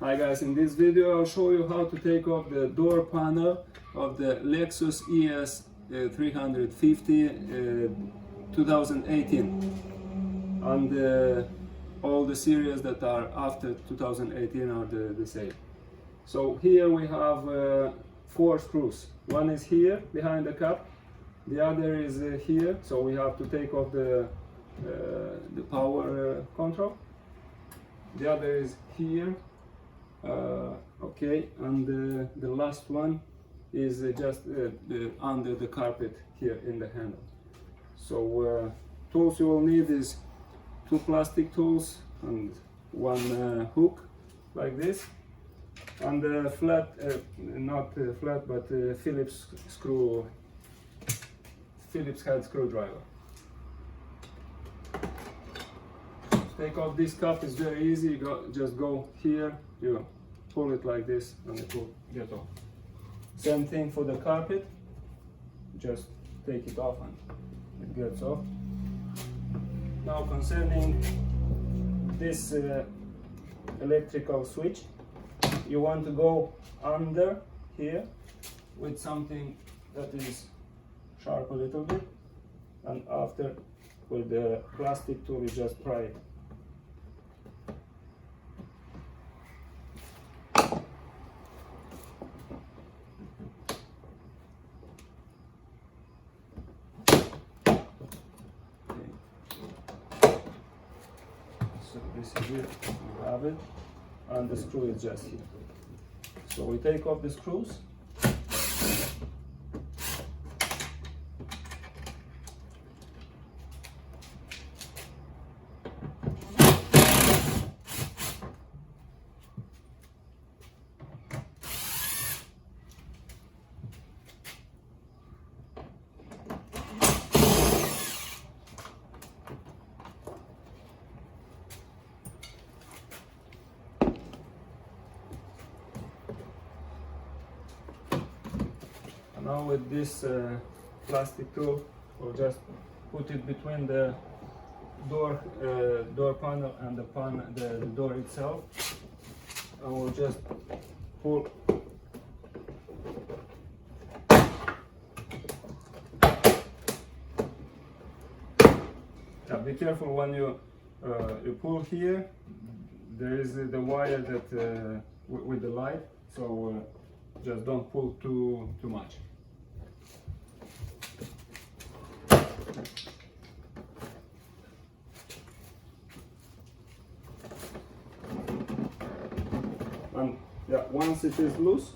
Hi guys, in this video I'll show you how to take off the door panel of the Lexus ES 350 2018, and all the series that are after 2018 are the same. So here we have 4 screws. One is here behind the cap, the other is here, so we have to take off the power control. The other is here. Okay, and the last one is just under the carpet here in the handle. So tools you will need is 2 plastic tools and 1 hook like this, and a flat, not flat, but Phillips head screwdriver. Take off this cap is very easy. Just go here, you pull it like this, and it will get off. Same thing for the carpet. Just take it off and it gets off. Now concerning this electrical switch, you want to go under here with something that is sharp a little bit, and after with the plastic tool you just pry it. So this is it, you have it, and the screw is just here. So we take off the screws. Now with this plastic tool, we'll just put it between the door panel and the door itself, and we'll just pull. Now be careful when you pull here. There is the wire that with the light, so just don't pull too much. And yeah, once it is loose,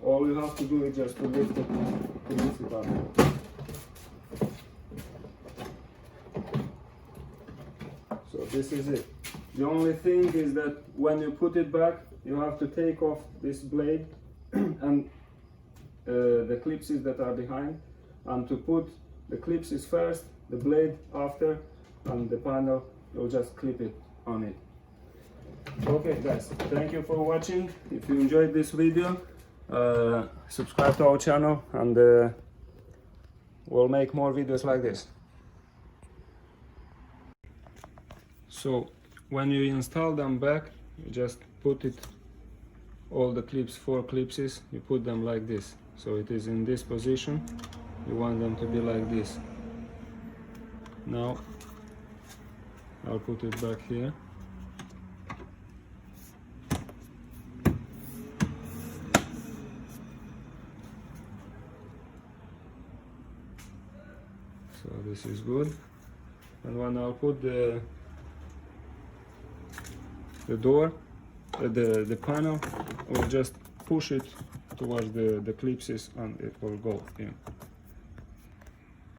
all you have to do is just to lift it up. So this is it. The only thing is that when you put it back, you have to take off this blade and the clipses that are behind, and to put the clipses first, the blade after, and the panel, you'll just clip it on it. Okay guys, thank you for watching. If you enjoyed this video, subscribe to our channel, and we'll make more videos like this. So when you install them back, you just put it, all the clips, 4 clipses, you put them like this. So it is in this position. You want them to be like this. Now I'll put it back here. So this is good. And when I'll put the door, the panel, we'll just push it towards the clipses, and it will go in.